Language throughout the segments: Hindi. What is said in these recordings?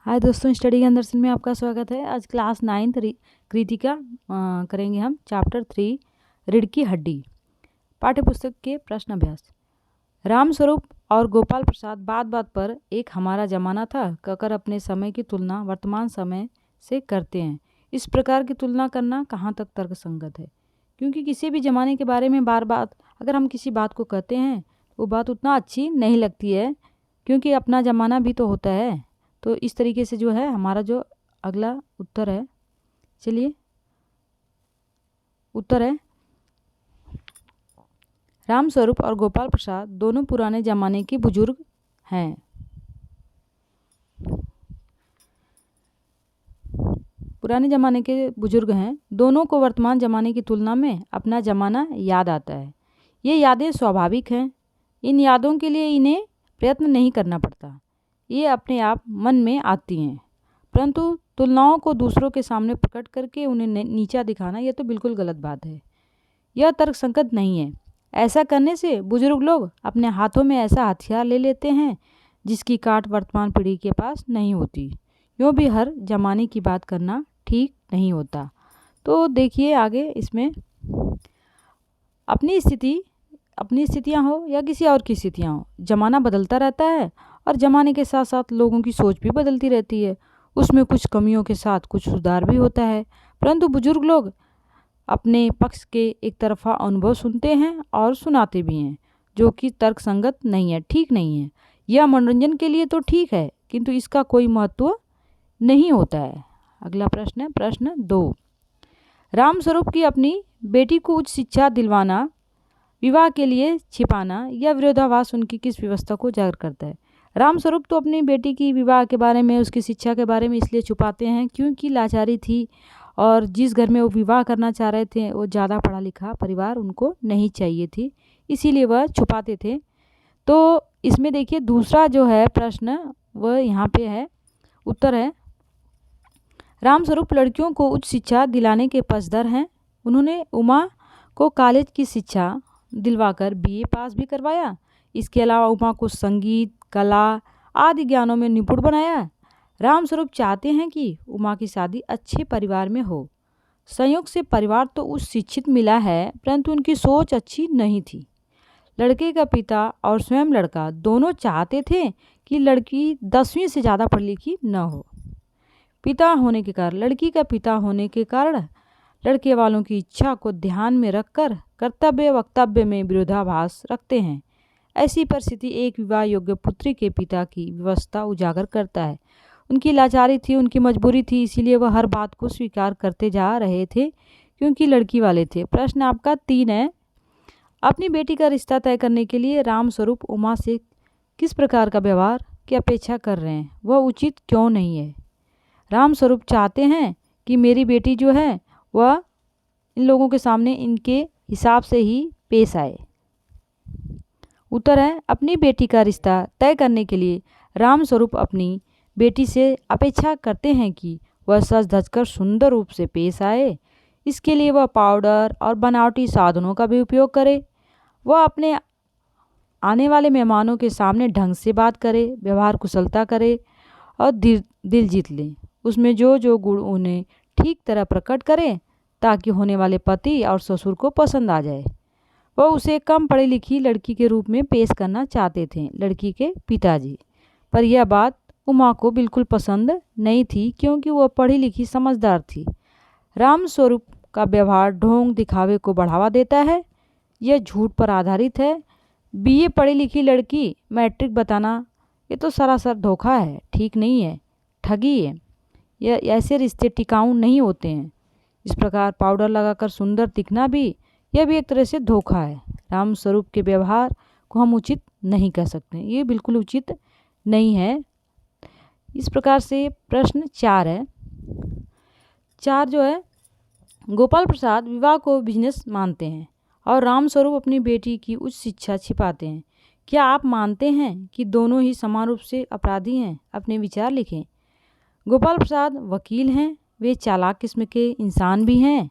हाय दोस्तों, स्टडी के अंदर में आपका स्वागत है। आज क्लास 9th कृतिका करेंगे हम चैप्टर 3 रीढ़ की हड्डी, पाठ्य पुस्तक के प्रश्न अभ्यास। रामस्वरूप और गोपाल प्रसाद बात बात पर एक हमारा जमाना था कहकर अपने समय की तुलना वर्तमान समय से करते हैं। इस प्रकार की तुलना करना कहाँ तक तर्कसंगत है, क्योंकि किसी भी ज़माने के बारे में बार बार अगर हम किसी बात को कहते हैं वो बात उतना अच्छी नहीं लगती है, क्योंकि अपना ज़माना भी तो होता है। तो इस तरीके से जो है हमारा जो अगला उत्तर है, चलिए उत्तर है रामस्वरूप और गोपाल प्रसाद दोनों पुराने ज़माने के बुजुर्ग हैं। पुराने ज़माने के बुजुर्ग हैं। दोनों को वर्तमान ज़माने की तुलना में अपना ज़माना याद आता है। ये यादें स्वाभाविक हैं। इन यादों के लिए इन्हें प्रयत्न नहीं करना पड़ता, ये अपने आप मन में आती हैं। परंतु तुलनाओं को दूसरों के सामने प्रकट करके उन्हें नीचा दिखाना यह तो बिल्कुल गलत बात है। यह तर्कसंगत नहीं है। ऐसा करने से बुजुर्ग लोग अपने हाथों में ऐसा हथियार ले लेते हैं जिसकी काट वर्तमान पीढ़ी के पास नहीं होती। यूँ भी हर जमाने की बात करना ठीक नहीं होता। तो देखिए आगे इसमें अपनी स्थितियाँ हो या किसी और की स्थितियाँ हो, ज़माना बदलता रहता है और ज़माने के साथ साथ लोगों की सोच भी बदलती रहती है। उसमें कुछ कमियों के साथ कुछ सुधार भी होता है। परंतु बुजुर्ग लोग अपने पक्ष के एक तरफा अनुभव सुनते हैं और सुनाते भी हैं, जो कि तर्कसंगत नहीं है, ठीक नहीं है। यह मनोरंजन के लिए तो ठीक है, किंतु इसका कोई महत्व नहीं होता है। अगला प्रश्न है प्रश्न 2। रामस्वरूप की अपनी बेटी को उच्च शिक्षा दिलवाना, विवाह के लिए छिपाना या विरोधाभास उनकी किस व्यवस्था को उजागर करता है? रामस्वरूप तो अपनी बेटी की विवाह के बारे में, उसकी शिक्षा के बारे में इसलिए छुपाते हैं क्योंकि लाचारी थी और जिस घर में वो विवाह करना चाह रहे थे वो ज़्यादा पढ़ा लिखा परिवार उनको नहीं चाहिए थी, इसीलिए वह छुपाते थे। तो इसमें देखिए दूसरा जो है प्रश्न वह यहाँ पे है, उत्तर है रामस्वरूप लड़कियों को उच्च शिक्षा दिलाने के पक्षधर हैं। उन्होंने उमा को कॉलेज की शिक्षा दिलवाकर BA पास भी करवाया। इसके अलावा उमा को संगीत, कला आदि ज्ञानों में निपुण बनाया। रामस्वरूप चाहते हैं कि उमा की शादी अच्छे परिवार में हो। संयोग से परिवार तो उच्च शिक्षित मिला है, परंतु उनकी सोच अच्छी नहीं थी। लड़के का पिता और स्वयं लड़का दोनों चाहते थे कि लड़की 10वीं से ज़्यादा पढ़ी लिखी न हो। लड़की का पिता होने के कारण लड़के वालों की इच्छा को ध्यान में रखकर कर्तव्य वक्तव्य में विरोधाभास रखते हैं। ऐसी परिस्थिति एक विवाह योग्य पुत्री के पिता की व्यवस्था उजागर करता है। उनकी लाचारी थी, उनकी मजबूरी थी, इसीलिए वह हर बात को स्वीकार करते जा रहे थे क्योंकि लड़की वाले थे। प्रश्न आपका 3 है। अपनी बेटी का रिश्ता तय करने के लिए रामस्वरूप उमा से किस प्रकार का व्यवहार की अपेक्षा कर रहे हैं, वह उचित क्यों नहीं है? रामस्वरूप चाहते हैं कि मेरी बेटी जो है वह इन लोगों के सामने इनके हिसाब से ही पेश आए। उत्तर है अपनी बेटी का रिश्ता तय करने के लिए रामस्वरूप अपनी बेटी से अपेक्षा करते हैं कि वह सज धज कर सुंदर रूप से पेश आए। इसके लिए वह पाउडर और बनावटी साधनों का भी उपयोग करे। वह अपने आने वाले मेहमानों के सामने ढंग से बात करे, व्यवहार कुशलता करे और दिल जीत ले। उसमें जो जो गुण उन्हें ठीक तरह प्रकट करें ताकि होने वाले पति और ससुर को पसंद आ जाए। वह उसे कम पढ़ी लिखी लड़की के रूप में पेश करना चाहते थे लड़की के पिताजी, पर यह बात उमा को बिल्कुल पसंद नहीं थी क्योंकि वह पढ़ी लिखी समझदार थी। रामस्वरूप का व्यवहार ढोंग दिखावे को बढ़ावा देता है। यह झूठ पर आधारित है। BA पढ़ी लिखी लड़की मैट्रिक बताना ये तो सरासर धोखा है, ठीक नहीं है, ठगी है। यह ऐसे रिश्ते टिकाऊ नहीं होते हैं। इस प्रकार पाउडर लगाकर सुंदर दिखना भी, यह भी एक तरह से धोखा है। रामस्वरूप के व्यवहार को हम उचित नहीं कह सकते, ये बिल्कुल उचित नहीं है। इस प्रकार से प्रश्न 4 है। 4 जो है गोपाल प्रसाद विवाह को बिजनेस मानते हैं और रामस्वरूप अपनी बेटी की उच्च शिक्षा छिपाते हैं। क्या आप मानते हैं कि दोनों ही समान रूप से अपराधी हैं? अपने विचार लिखें। गोपाल प्रसाद वकील हैं, वे चालाक किस्म के इंसान भी हैं।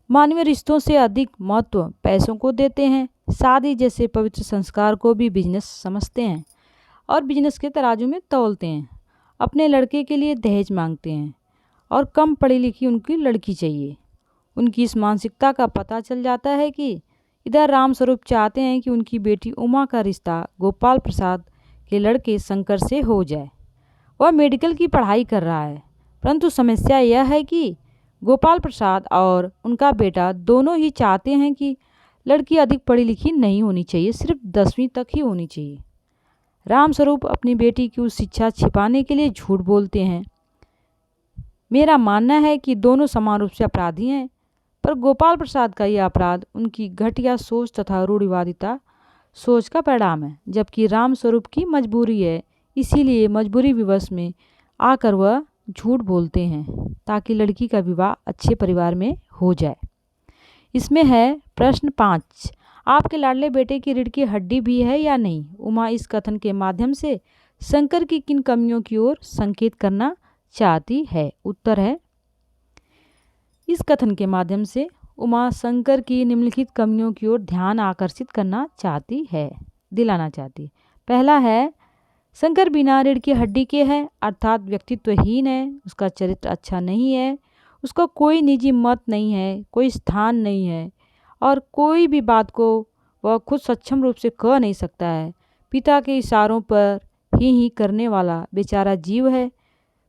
मानवीय रिश्तों से अधिक महत्व पैसों को देते हैं। शादी जैसे पवित्र संस्कार को भी बिजनेस समझते हैं और बिजनेस के तराजू में तौलते हैं। अपने लड़के के लिए दहेज मांगते हैं और कम पढ़ी लिखी उनकी लड़की चाहिए। उनकी इस मानसिकता का पता चल जाता है कि इधर रामस्वरूप चाहते हैं कि उनकी बेटी उमा का रिश्ता गोपाल प्रसाद के लड़के शंकर से हो जाए। वह मेडिकल की पढ़ाई कर रहा है, परंतु समस्या यह है कि गोपाल प्रसाद और उनका बेटा दोनों ही चाहते हैं कि लड़की अधिक पढ़ी लिखी नहीं होनी चाहिए, सिर्फ 10वीं तक ही होनी चाहिए। रामस्वरूप अपनी बेटी की उस शिक्षा छिपाने के लिए झूठ बोलते हैं। मेरा मानना है कि दोनों समान रूप से अपराधी हैं, पर गोपाल प्रसाद का यह अपराध उनकी घटिया सोच तथा रूढ़िवादिता सोच का परिणाम है, जबकि रामस्वरूप की मजबूरी है। इसीलिए मजबूरी विवश में आकर वह झूठ बोलते हैं ताकि लड़की का विवाह अच्छे परिवार में हो जाए। इसमें है प्रश्न 5, आपके लाडले बेटे की रीढ़ की हड्डी भी है या नहीं? उमा इस कथन के माध्यम से शंकर की किन कमियों की ओर संकेत करना चाहती है? उत्तर है, इस कथन के माध्यम से उमा शंकर की निम्नलिखित कमियों की ओर ध्यान आकर्षित करना चाहती है, दिलाना चाहती है। पहला है, शंकर बिना रीढ़ की हड्डी के है, अर्थात व्यक्तित्वहीन है, उसका चरित्र अच्छा नहीं है, उसका कोई निजी मत नहीं है, कोई स्थान नहीं है और कोई भी बात को वह खुद सक्षम रूप से कह नहीं सकता है। पिता के इशारों पर ही करने वाला बेचारा जीव है।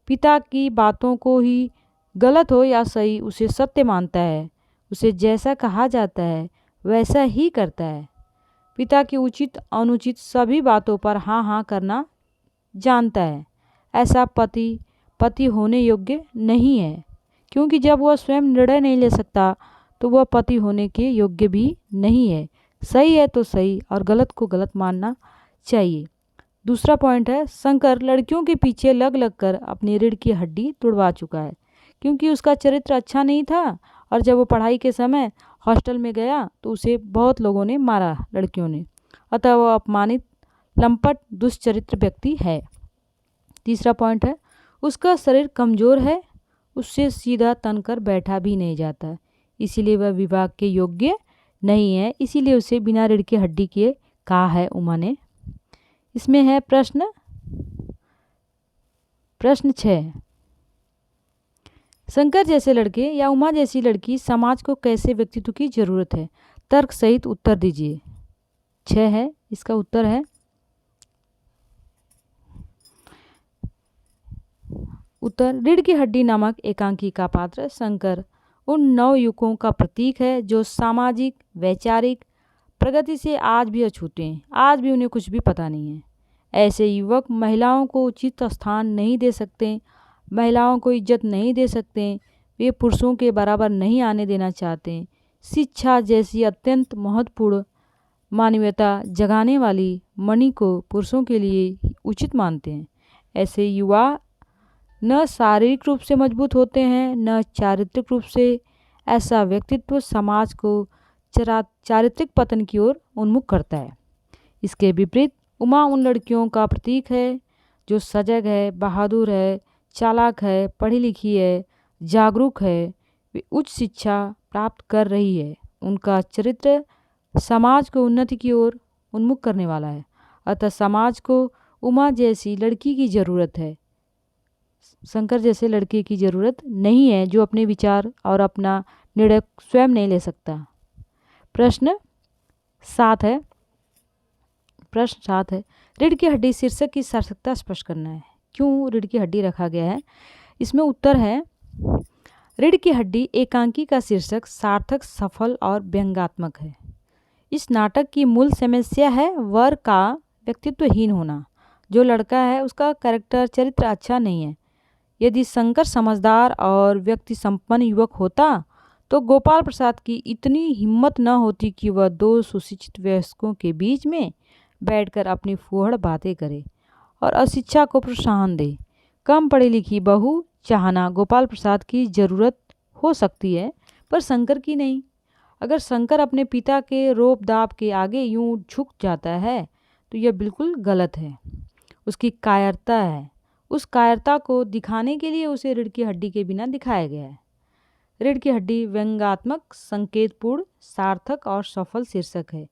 पिता की बातों को ही गलत हो या सही उसे सत्य मानता है। उसे जैसा कहा जाता है वैसा ही करता है। पिता की उचित अनुचित सभी बातों पर हाँ हाँ करना जानता है। ऐसा पति होने योग्य नहीं है, क्योंकि जब वह स्वयं निर्णय नहीं ले सकता तो वह पति होने के योग्य भी नहीं है। सही है तो सही और गलत को गलत मानना चाहिए। दूसरा पॉइंट है, शंकर लड़कियों के पीछे लग लग कर अपनी रीढ़ की हड्डी तुड़वा चुका है, क्योंकि उसका चरित्र अच्छा नहीं था और जब वो पढ़ाई के समय हॉस्टल में गया तो उसे बहुत लोगों ने मारा, लड़कियों ने। अतः वह अपमानित लंपट दुष्चरित्र व्यक्ति है। तीसरा पॉइंट है, उसका शरीर कमज़ोर है, उससे सीधा तनकर बैठा भी नहीं जाता, इसीलिए वह विवाह के योग्य नहीं है। इसीलिए उसे बिना रीढ़ की हड्डी के कहा है उमा ने। इसमें है प्रश्न 6, शंकर जैसे लड़के या उमा जैसी लड़की समाज को कैसे व्यक्तित्व की जरूरत है? तर्क सहित उत्तर दीजिए। 6 है, इसका उत्तर है उत्तर, रीढ़ की हड्डी नामक एकांकी का पात्र शंकर उन नवयुवकों का प्रतीक है जो सामाजिक वैचारिक प्रगति से आज भी अछूते हैं। आज भी उन्हें कुछ भी पता नहीं है। ऐसे युवक महिलाओं को उचित स्थान नहीं दे सकते, महिलाओं को इज्जत नहीं दे सकते, वे पुरुषों के बराबर नहीं आने देना चाहते। शिक्षा जैसी अत्यंत महत्वपूर्ण मानवीयता जगाने वाली मणि को पुरुषों के लिए उचित मानते हैं। ऐसे युवा न शारीरिक रूप से मजबूत होते हैं न चारित्रिक रूप से। ऐसा व्यक्तित्व समाज को चारित्रिक पतन की ओर उन्मुख करता है। इसके विपरीत उमा उन लड़कियों का प्रतीक है जो सजग है, बहादुर है, चालाक है, पढ़ी लिखी है, जागरूक है, वे उच्च शिक्षा प्राप्त कर रही है। उनका चरित्र समाज को उन्नति की ओर उन्मुख करने वाला है। अतः समाज को उमा जैसी लड़की की ज़रूरत है, शंकर जैसे लड़के की ज़रूरत नहीं है जो अपने विचार और अपना निर्णय स्वयं नहीं ले सकता। प्रश्न 7 है, रीढ़ की हड्डी शीर्षक की सार्थकता स्पष्ट करना है। क्यों रीढ़ की हड्डी रखा गया है? इसमें उत्तर है, रीढ़ की हड्डी एकांकी का शीर्षक सार्थक, सफल और व्यंग्यात्मक है। इस नाटक की मूल समस्या है वर का व्यक्तित्वहीन होना। जो लड़का है उसका कैरेक्टर चरित्र अच्छा नहीं है। यदि शंकर समझदार और व्यक्ति संपन्न युवक होता तो गोपाल प्रसाद की इतनी हिम्मत न होती कि वह 2 सुशिक्षित वयस्कों के बीच में बैठकर अपनी फूहड़ बातें करे और अशिक्षा को प्रोत्साहन दे। कम पढ़ी लिखी बहू चाहना गोपाल प्रसाद की ज़रूरत हो सकती है, पर शंकर की नहीं। अगर शंकर अपने पिता के रोब दाब के आगे यूं झुक जाता है तो यह बिल्कुल गलत है। उसकी कायरता है। उस कायरता को दिखाने के लिए उसे रीढ़ की हड्डी के बिना दिखाया गया है। रीढ़ की हड्डी व्यंग्यात्मक, संकेतपूर्ण, सार्थक और सफल शीर्षक है।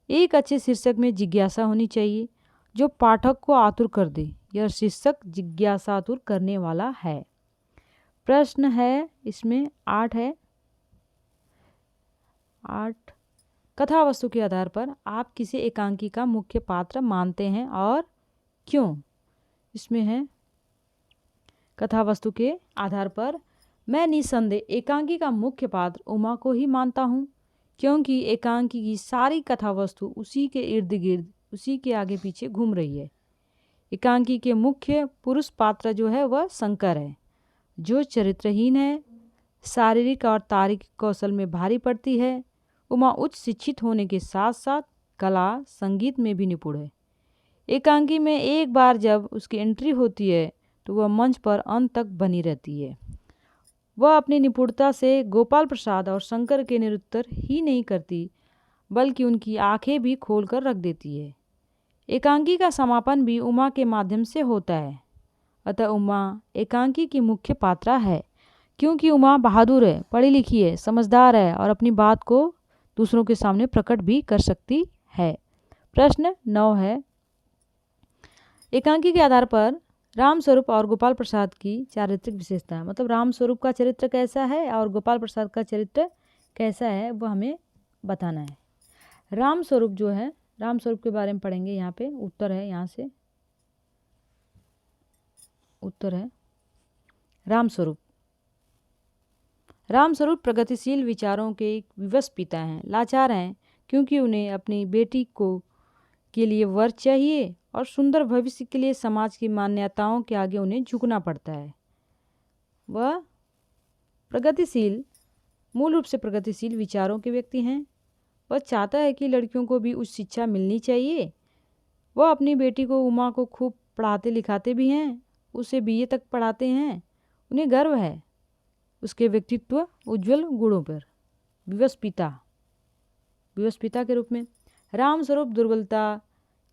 एक अच्छे शीर्षक में जिज्ञासा होनी चाहिए जो पाठक को आतुर कर दे। यह शीर्षक जिज्ञासातुर करने वाला है। प्रश्न है इसमें 8 है। 8 कथा वस्तु के आधार पर आप किसे एकांकी का मुख्य पात्र मानते हैं और क्यों? इसमें है कथा वस्तु के आधार पर मैं निसंदेह एकांकी का मुख्य पात्र उमा को ही मानता हूँ, क्योंकि एकांकी की सारी कथा वस्तु उसी के इर्द गिर्द, उसी के आगे पीछे घूम रही है। एकांकी के मुख्य पुरुष पात्र जो है वह शंकर है, जो चरित्रहीन है, शारीरिक और तार्किक कौशल में भारी पड़ती है। उमा उच्च शिक्षित होने के साथ साथ कला संगीत में भी निपुण है। एकांकी में एक बार जब उसकी एंट्री होती है तो वह मंच पर अंत तक बनी रहती है। वह अपनी निपुणता से गोपाल प्रसाद और शंकर के निरुत्तर ही नहीं करती, बल्कि उनकी आंखें भी खोलकर रख देती है। एकांकी का समापन भी उमा के माध्यम से होता है। अतः उमा एकांकी की मुख्य पात्रा है, क्योंकि उमा बहादुर है, पढ़ी लिखी है, समझदार है और अपनी बात को दूसरों के सामने प्रकट भी कर सकती है। प्रश्न 9 है। एकांकी के आधार पर राम स्वरूप और गोपाल प्रसाद की चारित्रिक विशेषता है, मतलब राम स्वरूप का चरित्र कैसा है और गोपाल प्रसाद का चरित्र कैसा है वो हमें बताना है। राम स्वरूप जो है, राम स्वरूप के बारे में पढ़ेंगे। यहाँ पे उत्तर है, यहाँ से उत्तर है राम स्वरूप। राम स्वरूप प्रगतिशील विचारों के एक विवश पिता हैं, लाचार हैं, क्योंकि उन्हें अपनी बेटी को के लिए वर चाहिए और सुंदर भविष्य के लिए समाज की मान्यताओं के आगे उन्हें झुकना पड़ता है। वह प्रगतिशील, मूल रूप से प्रगतिशील विचारों के व्यक्ति हैं। वह चाहता है कि लड़कियों को भी उच्च शिक्षा मिलनी चाहिए। वह अपनी बेटी को उमा को खूब पढ़ाते लिखाते भी हैं, उसे बीए तक पढ़ाते हैं। उन्हें गर्व है उसके व्यक्तित्व उज्जवल गुणों पर। विवश पिता के रूप में राम स्वरूप दुर्बलता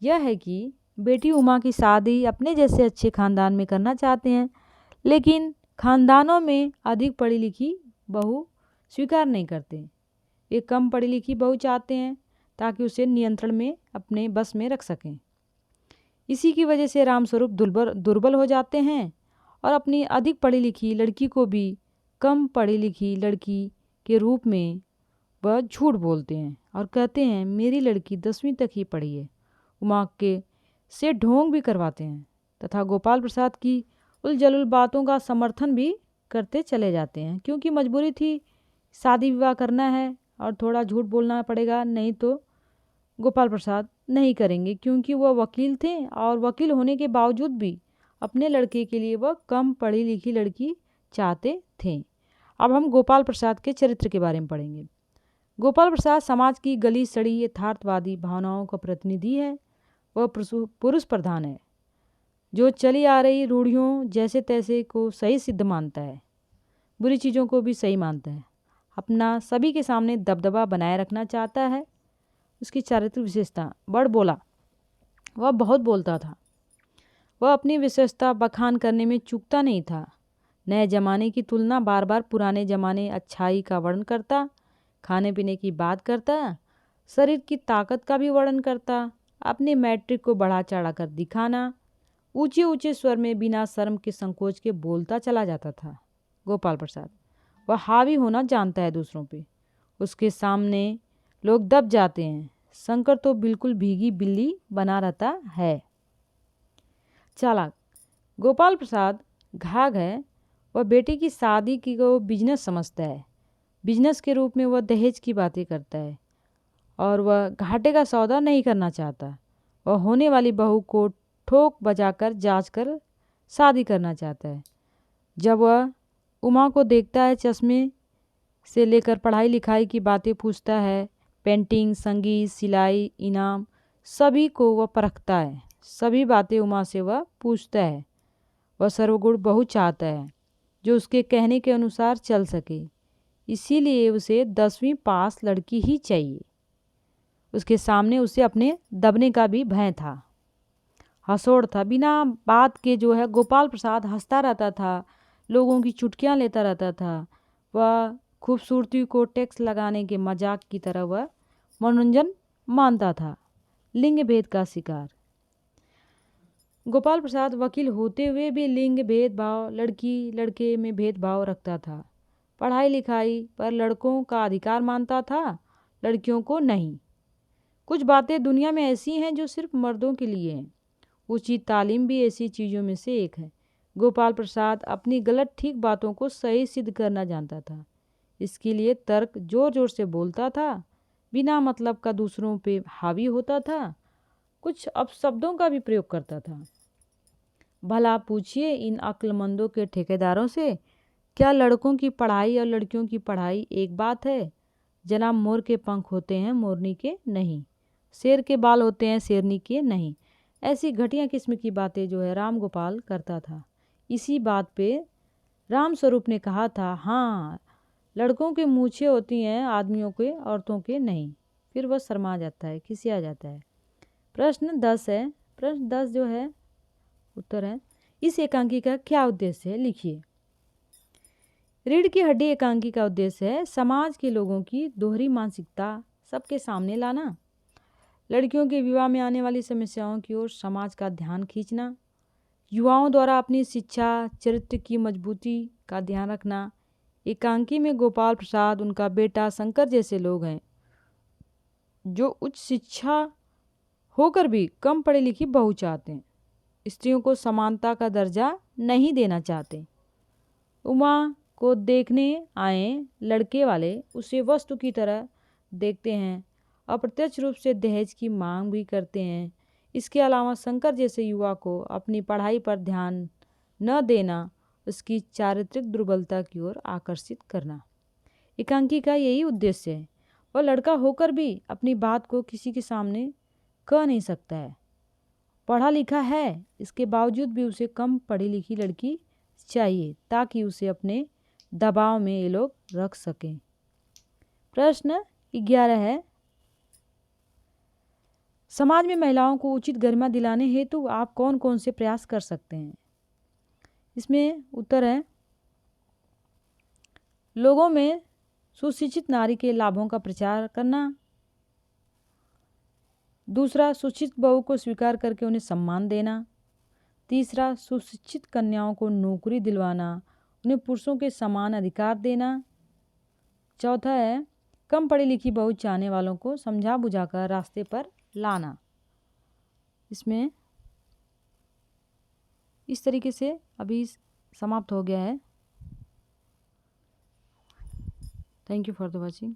यह है कि बेटी उमा की शादी अपने जैसे अच्छे खानदान में करना चाहते हैं, लेकिन खानदानों में अधिक पढ़ी लिखी बहू स्वीकार नहीं करते। वे कम पढ़ी लिखी बहू चाहते हैं ताकि उसे नियंत्रण में, अपने बस में रख सकें। इसी की वजह से राम स्वरूप दुर्बल हो जाते हैं और अपनी अधिक पढ़ी लिखी लड़की को भी कम पढ़ी लिखी लड़की के रूप में वह झूठ बोलते हैं और कहते हैं मेरी लड़की 10वीं तक ही पढ़ी है। उमा के से ढोंग भी करवाते हैं तथा गोपाल प्रसाद की उलझुल बातों का समर्थन भी करते चले जाते हैं, क्योंकि मजबूरी थी, शादी विवाह करना है और थोड़ा झूठ बोलना पड़ेगा, नहीं तो गोपाल प्रसाद नहीं करेंगे, क्योंकि वह वकील थे और वकील होने के बावजूद भी अपने लड़के के लिए वह कम पढ़ी लिखी लड़की चाहते थे। अब हम गोपाल प्रसाद के चरित्र के बारे में पढ़ेंगे। गोपाल प्रसाद समाज की गली सड़ी यथार्थवादी भावनाओं का प्रतिनिधि है। वह पुरुष प्रधान है, जो चली आ रही रूढ़ियों जैसे तैसे को सही सिद्ध मानता है, बुरी चीज़ों को भी सही मानता है, अपना सभी के सामने दबदबा बनाए रखना चाहता है। उसकी चारित्रिक विशेषता बड़ बोला, वह बहुत बोलता था। वह अपनी विशेषता बखान करने में चूकता नहीं था। नए जमाने की तुलना बार बार पुराने जमाने अच्छाई का वर्णन करता, खाने पीने की बात करता, शरीर की ताकत का भी वर्णन करता, अपने मैट्रिक को बढ़ा चढ़ा कर दिखाना, ऊंचे ऊंचे स्वर में बिना शर्म के संकोच के बोलता चला जाता था। गोपाल प्रसाद वह हावी होना जानता है दूसरों पे, उसके सामने लोग दब जाते हैं। शंकर तो बिल्कुल भीगी बिल्ली बना रहता है। चालाक गोपाल प्रसाद घाघ है। वह बेटी की शादी की को बिजनेस समझता है। बिजनेस के रूप में वह दहेज की बातें करता है और वह घाटे का सौदा नहीं करना चाहता। वह होने वाली बहू को ठोक बजाकर जांच कर शादी करना चाहता है। जब वह उमा को देखता है, चश्मे से लेकर पढ़ाई लिखाई की बातें पूछता है, पेंटिंग, संगीत, सिलाई, इनाम, सभी को वह परखता है। सभी बातें उमा से वह पूछता है। वह सर्वगुण बहू चाहता है जो उसके कहने के अनुसार चल सके, इसीलिए उसे 10वीं पास लड़की ही चाहिए। उसके सामने उसे अपने दबने का भी भय था, हंसोड़ था। बिना बात के जो है गोपाल प्रसाद हंसता रहता था, लोगों की चुटकियां लेता रहता था। वह खूबसूरती को टैक्स लगाने के मजाक की तरह वह मनोरंजन मानता था। लिंग भेद का शिकार गोपाल प्रसाद वकील होते हुए भी लिंग भेदभाव, लड़की लड़के में भेदभाव रखता था। पढ़ाई लिखाई पर लड़कों का अधिकार मानता था, लड़कियों को नहीं। कुछ बातें दुनिया में ऐसी हैं जो सिर्फ मर्दों के लिए हैं। उचित तालीम भी ऐसी चीज़ों में से एक है। गोपाल प्रसाद अपनी गलत ठीक बातों को सही सिद्ध करना जानता था। इसके लिए तर्क जोर जोर से बोलता था, बिना मतलब का दूसरों पे हावी होता था, कुछ अपशब्दों का भी प्रयोग करता था। भला पूछिए इन अक्लमंदों के ठेकेदारों से, क्या लड़कों की पढ़ाई और लड़कियों की पढ़ाई एक बात है? जनाब, मोर के पंख होते हैं, मोरनी के नहीं। शेर के बाल होते हैं, शेरनी के नहीं। ऐसी घटिया किस्म की बातें जो है राम गोपाल करता था। इसी बात पे राम स्वरूप ने कहा था, हाँ, लड़कों के मूछें होती हैं, आदमियों के, औरतों के नहीं। फिर वह शर्मा जाता है, खिसिया जाता है। प्रश्न 10 है। प्रश्न 10 जो है उत्तर है, इस एकांकी का क्या उद्देश्य है, लिखिए। रीढ़ की हड्डी एकांकी का उद्देश्य है समाज के लोगों की दोहरी मानसिकता सबके सामने लाना, लड़कियों के विवाह में आने वाली समस्याओं की ओर समाज का ध्यान खींचना, युवाओं द्वारा अपनी शिक्षा चरित्र की मजबूती का ध्यान रखना। एकांकी में गोपाल प्रसाद, उनका बेटा शंकर जैसे लोग हैं जो उच्च शिक्षा होकर भी कम पढ़ी लिखी बहू चाहते हैं, स्त्रियों को समानता का दर्जा नहीं देना चाहते। उमा को देखने आए लड़के वाले उसे वस्तु की तरह देखते हैं, अप्रत्यक्ष रूप से दहेज की मांग भी करते हैं। इसके अलावा शंकर जैसे युवा को अपनी पढ़ाई पर ध्यान न देना, उसकी चारित्रिक दुर्बलता की ओर आकर्षित करना। एकांकी का यही उद्देश्य है। वह लड़का होकर भी अपनी बात को किसी के सामने कह नहीं सकता है। पढ़ा लिखा है, इसके बावजूद भी उसे कम पढ़ी लिखी लड़की चाहिए ताकि उसे अपने दबाव में ये लोग रख सकें। प्रश्न 11 है, समाज में महिलाओं को उचित गरिमा दिलाने हेतु आप कौन कौन से प्रयास कर सकते हैं? इसमें उत्तर है, लोगों में सुशिक्षित नारी के लाभों का प्रचार करना। दूसरा, सुशिक्षित बहू को स्वीकार करके उन्हें सम्मान देना। तीसरा, सुशिक्षित कन्याओं को नौकरी दिलवाना, उन्हें पुरुषों के समान अधिकार देना। चौथा है, कम पढ़ी लिखी बहू चाहने वालों को समझा बुझाकर रास्ते पर लाना। इसमें इस तरीके से अभी समाप्त हो गया है। Thank you for the watching.